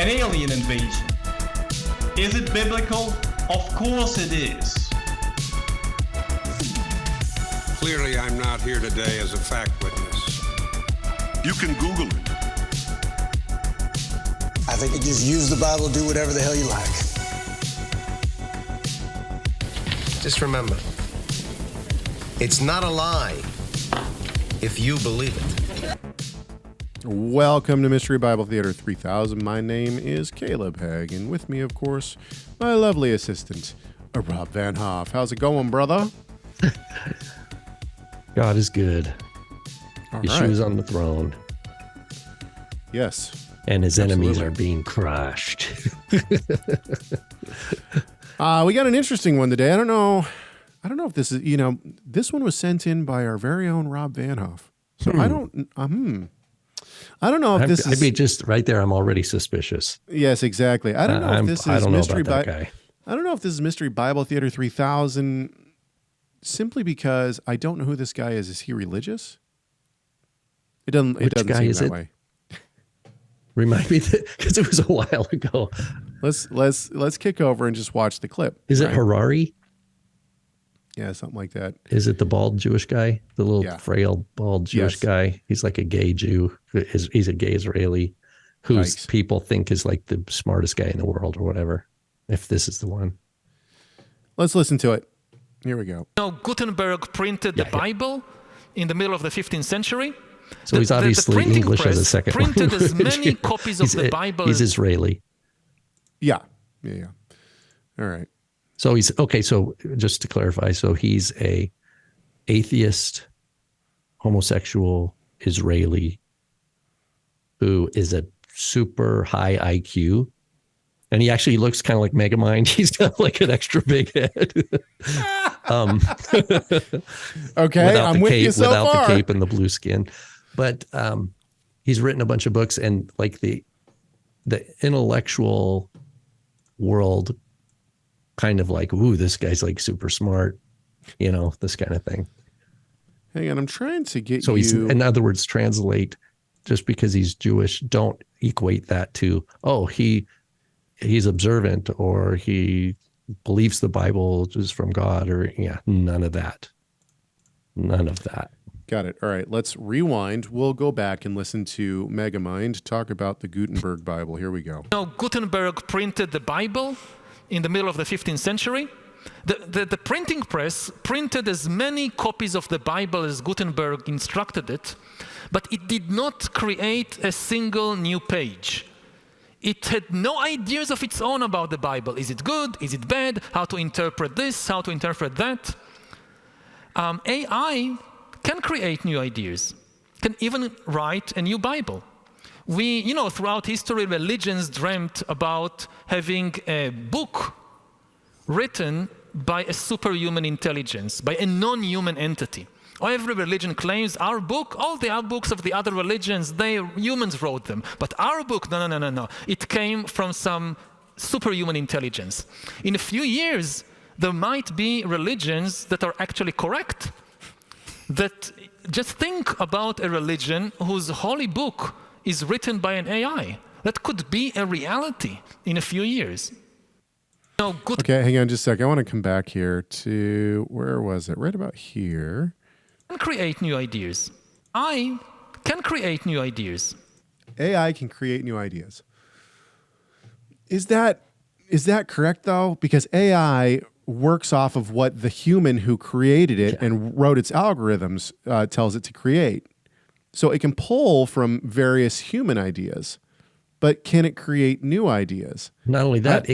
an alien invasion. Is it biblical? Of course it is. Clearly, I'm not here today as a fact witness. You can Google it. I think you just use the Bible, do whatever the hell you like. Just remember, it's not a lie if you believe it. Welcome to Mystery Bible Theater 3000. My name is Caleb Hegg, and with me, of course, my lovely assistant, Rob Vanhoff. How's it going, brother? God is good. Yeshua is on the throne. Yes. And his enemies are being crushed. We got an interesting one today. I don't know if this is, this one was sent in by our very own Rob Vanhoff. So I don't know if this is... I'd be just right there. I'm already suspicious. Yes, exactly. I don't know if this is Mystery Bible. I don't know if this is Mystery Bible Theater 3000 simply because I don't know who this guy is. Is he religious? It doesn't seem that way. Remind me, because it was a while ago. Let's kick over and just watch the clip. Is it Harari? Yeah, something like that. Is it the bald Jewish guy? The little frail bald Jewish guy? He's like a gay Jew. He's a gay Israeli whose people think is like the smartest guy in the world or whatever, if this is the one. Let's listen to it. Here we go. Gutenberg printed the Bible in the middle of the 15th century. So he's obviously English as a second language. Printed as many copies of the Bible. He's Israeli. Yeah. All right. So he's okay. So just to clarify, so he's a atheist, homosexual Israeli who is a super high IQ, and he actually looks kind of like Megamind. He's got like an extra big head. Okay, I'm with you so far. Without the cape and the blue skin, but he's written a bunch of books, and like the intellectual world kind of like, ooh, this guy's like super smart, this kind of thing. Hang on, I'm trying to get so he's, in other words, translate, just because he's Jewish, don't equate that to, he's observant or he believes the Bible is from God or none of that. None of that. Got it. All right, let's rewind. We'll go back and listen to Megamind talk about the Gutenberg Bible. Here we go. Gutenberg printed the Bible in the middle of the 15th century. The printing press printed as many copies of the Bible as Gutenberg instructed it, but it did not create a single new page. It had no ideas of its own about the Bible. Is it good? Is it bad? How to interpret this? How to interpret that? AI can create new ideas, can even write a new Bible. Throughout history, religions dreamt about having a book written by a superhuman intelligence, by a non-human entity. Every religion claims our book, all the other books of the other religions, humans wrote them. But our book, no. It came from some superhuman intelligence. In a few years, there might be religions that are actually correct. That just think about a religion whose holy book is written by an AI. That could be a reality in a few years. Okay, hang on just a second. I want to come back here to, where was it? Right about here. Can create new ideas. I can create new ideas. AI can create new ideas. Is that correct though? Because AI works off of what the human who created it and wrote its algorithms tells it to create. So it can pull from various human ideas, but can it create new ideas? Not only that,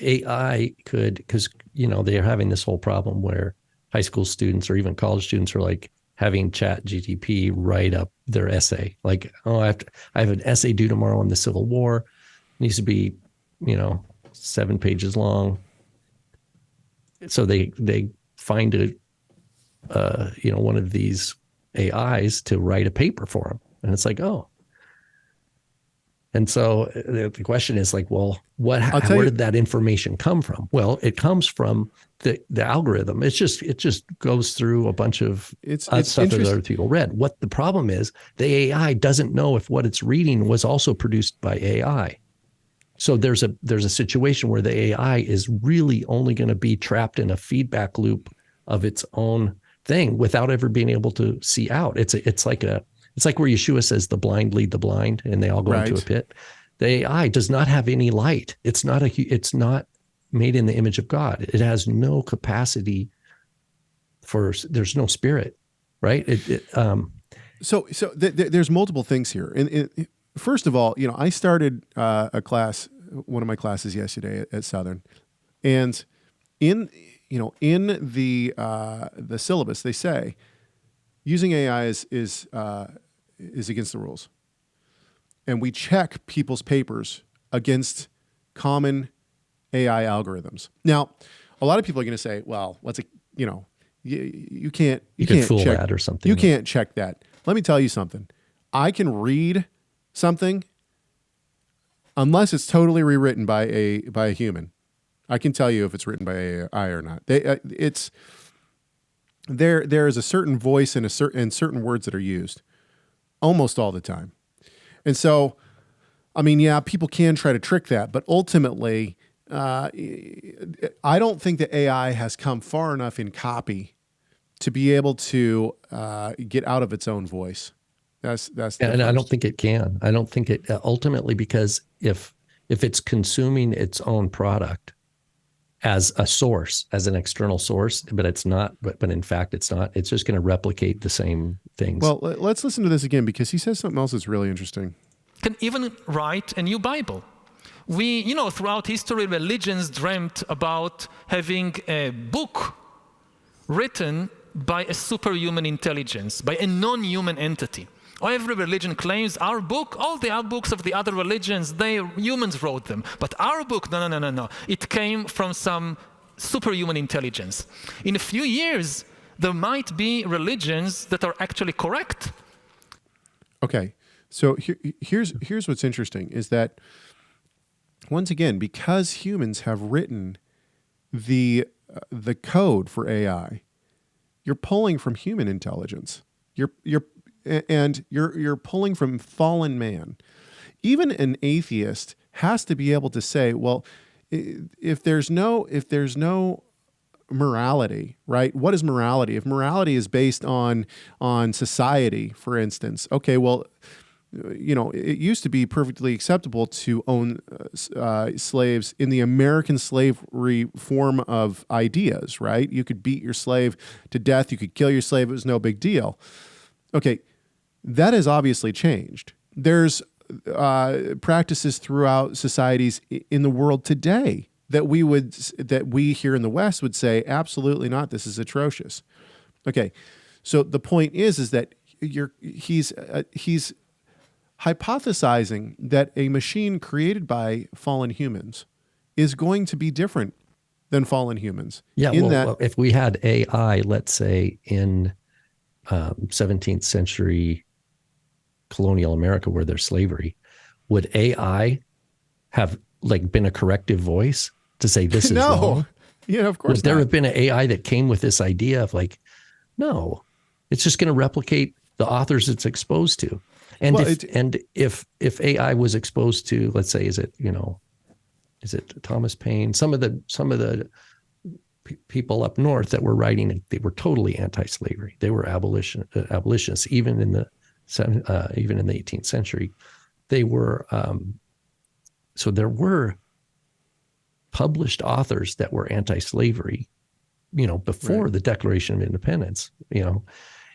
AI could, because, they're having this whole problem where high school students or even college students are like having ChatGPT write up their essay. Like, I have an essay due tomorrow on the Civil War. It needs to be, 7 pages long. So they find one of these AIs to write a paper for them. And it's like, oh. And so the question is like, well, where did that information come from? Well, it comes from the algorithm. It just goes through a bunch of stuff that other people read. What the problem is, the AI doesn't know if what it's reading was also produced by AI. So there's a situation where the AI is really only going to be trapped in a feedback loop of its own thing without ever being able to see out. It's like where Yeshua says the blind lead the blind and they all go into a pit. The AI does not have any light. It's not made in the image of God. It has no capacity there's no spirit, right? There's multiple things here. And first of all, I started one of my classes yesterday at Southern, and in the syllabus they say using AI is against the rules, and we check people's papers against common AI algorithms. Now, a lot of people are going to say, "Well, you can't fool check that or something. You can't check that." Let me tell you something. I can read something unless it's totally rewritten by a human. I can tell you if it's written by AI or not. There is a certain voice and certain words that are used almost all the time. And so, people can try to trick that, but ultimately, I don't think that AI has come far enough in copy to be able to get out of its own voice. That's and I don't think it can. I don't think it ultimately, because if it's consuming its own product as a source, as an external source, but it's not, but in fact it's not, it's just going to replicate the same things. Well, let's listen to this again, because he says something else that's really interesting. Can even write a new Bible. We, throughout history, religions dreamt about having a book written by a superhuman intelligence, by a non-human entity. Every religion claims our book, all the other books of the other religions, humans wrote them. But our book, no. It came from some superhuman intelligence. In a few years, there might be religions that are actually correct. Okay, so here's what's interesting, is that once again, because humans have written the code for AI, you're pulling from human intelligence. You're pulling from fallen man. Even an atheist has to be able to say, well, if there's no morality, right? What is morality? If morality is based on society, for instance, okay, well, it used to be perfectly acceptable to own slaves in the American slavery form of ideas, right? You could beat your slave to death. You could kill your slave. It was no big deal. Okay, that has obviously changed. There's practices throughout societies in the world today that we here in the West would say, absolutely not. This is atrocious. Okay, so the point is that he's hypothesizing that a machine created by fallen humans is going to be different than fallen humans. Yeah, if we had AI, let's say in 17th century colonial America where there's slavery, would AI have been a corrective voice to say this is wrong? Yeah, of course. Would there have been an AI that came with this idea of no, it's just going to replicate the authors it's exposed to? And if AI was exposed to, let's say, is it Thomas Paine, some of the people up north that were writing, they were totally anti-slavery. They were abolitionists, even in the 18th century. They were so there were published authors that were anti-slavery, before the Declaration of Independence,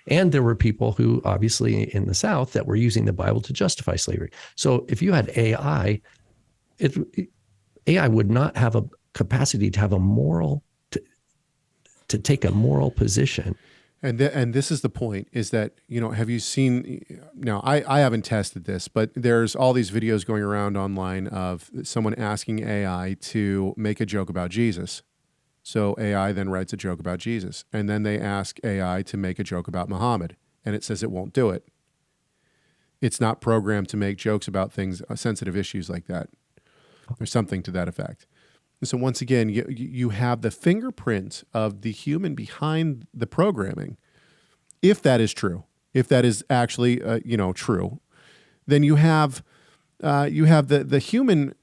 And there were people who, obviously, in the South that were using the Bible to justify slavery. So if you had AI, AI would not have a capacity to have a moral, to take a moral position. And this is the point, is that, have you seen, now I haven't tested this, but there's all these videos going around online of someone asking AI to make a joke about Jesus. So AI then writes a joke about Jesus, and then they ask AI to make a joke about Muhammad, and it says it won't do it. It's not programmed to make jokes about things, sensitive issues like that, or something to that effect. And so once again, you have the fingerprint of the human behind the programming. If that is true, if that is actually true, then you have the human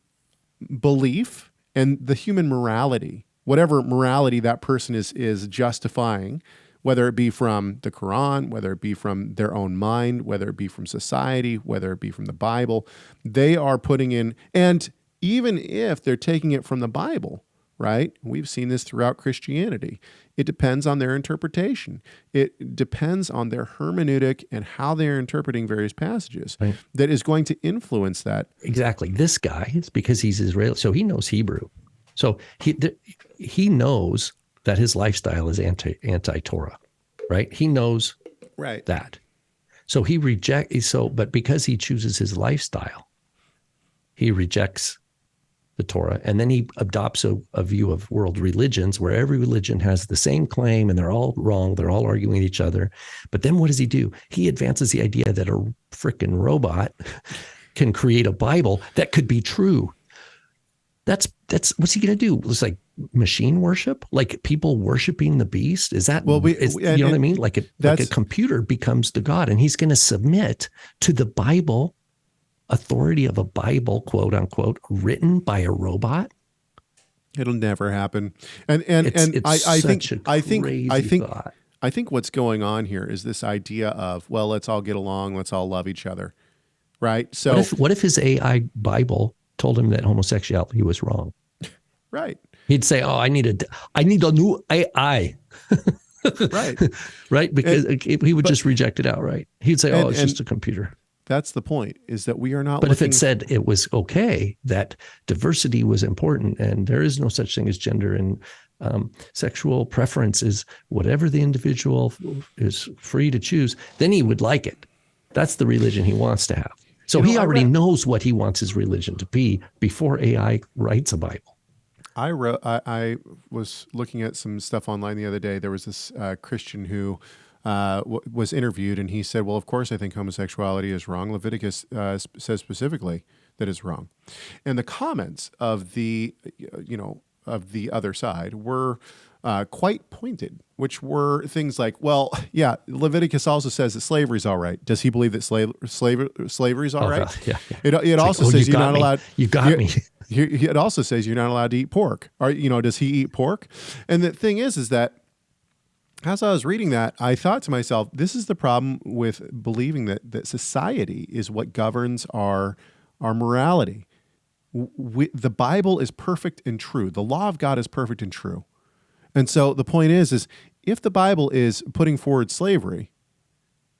belief and the human morality, whatever morality that person is justifying, whether it be from the Quran, whether it be from their own mind, whether it be from society, whether it be from the Bible, they are putting in, and even if they're taking it from the Bible, right? We've seen this throughout Christianity. It depends on their interpretation. It depends on their hermeneutic and how they're interpreting various passages that is going to influence that. Exactly. This guy, it's because he's Israeli, so he knows Hebrew. So he knows that his lifestyle is anti-Torah, right? He knows that. So he rejects, but because he chooses his lifestyle, he rejects the Torah. And then he adopts a view of world religions where every religion has the same claim and they're all wrong. They're all arguing each other. But then what does he do? He advances the idea that a freaking robot can create a Bible that could be true. That's what's he going to do? It's like machine worship, like people worshiping the beast. Is that, you know what I mean? Like a computer becomes the God, and he's going to submit to the Bible authority of a Bible, quote unquote, written by a robot. It'll never happen. And I think what's going on here is this idea of, well, let's all get along, let's all love each other, right? So what if his AI Bible told him that homosexuality was wrong? Right. He'd say, "Oh, I need a new AI." Right. Right, because he would just reject it outright. He'd say, "Oh, it's just a computer." That's the point, is that we are not. But if it said it was okay, that diversity was important, and there is no such thing as gender, and sexual preference is whatever the individual is free to choose, then he would like it. That's the religion he wants to have. So he already knows what he wants his religion to be before AI writes a Bible. I was looking at some stuff online the other day. There was this Christian who was interviewed, and he said, well, of course I think homosexuality is wrong. Leviticus says specifically that it's wrong. And the comments of the other side were quite pointed, which were things like, well, yeah, Leviticus also says that slavery is all right. Does he believe that slavery is all right? Yeah. It also says you're not allowed. You got me. It also says you're not allowed to eat pork. Or, does he eat pork? And the thing is that as I was reading that, I thought to myself, this is the problem with believing that society is what governs our morality. The Bible is perfect and true. The law of God is perfect and true. And so the point is if the Bible is putting forward slavery,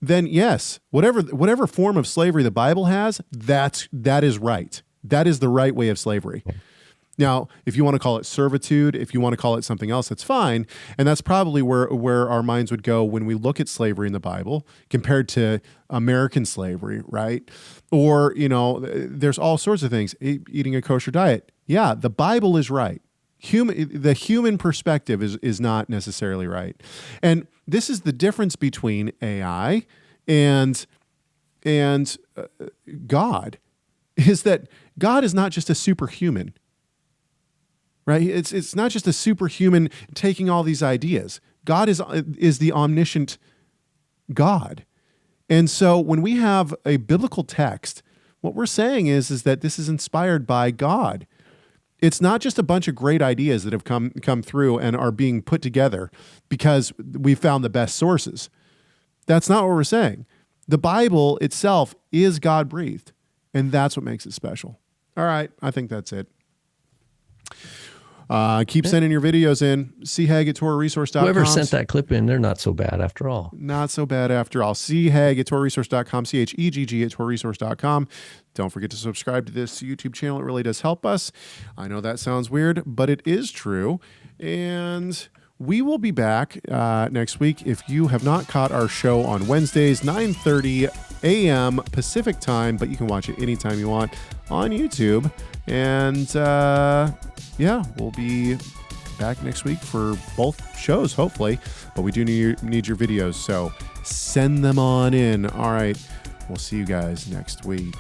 then yes, whatever form of slavery the Bible has, that is right. That is the right way of slavery. Now, if you want to call it servitude, if you want to call it something else, that's fine. And that's probably where our minds would go when we look at slavery in the Bible compared to American slavery, right? Or, there's all sorts of things. Eating a kosher diet. Yeah, the Bible is right. The human perspective is not necessarily right. And this is the difference between AI and God, is that God is not just a superhuman, right? It's not just a superhuman taking all these ideas. God is the omniscient God. And so when we have a biblical text, what we're saying is that this is inspired by God. It's not just a bunch of great ideas that have come through and are being put together because we found the best sources. That's not what we're saying. The Bible itself is God-breathed, and that's what makes it special. All right, I think that's it. Keep sending your videos in. Hegg at TorahResource.com. Whoever sent that clip in, they're not so bad after all. Not so bad after all. Hegg at TorahResource.com. Chegg at TorahResource.com. Don't forget to subscribe to this YouTube channel. It really does help us. I know that sounds weird, but it is true. And we will be back next week. If you have not caught our show on Wednesdays, 9:30 a.m. Pacific time, but you can watch it anytime you want on YouTube. And we'll be back next week for both shows, hopefully. But we do need your videos, so send them on in. All right, we'll see you guys next week.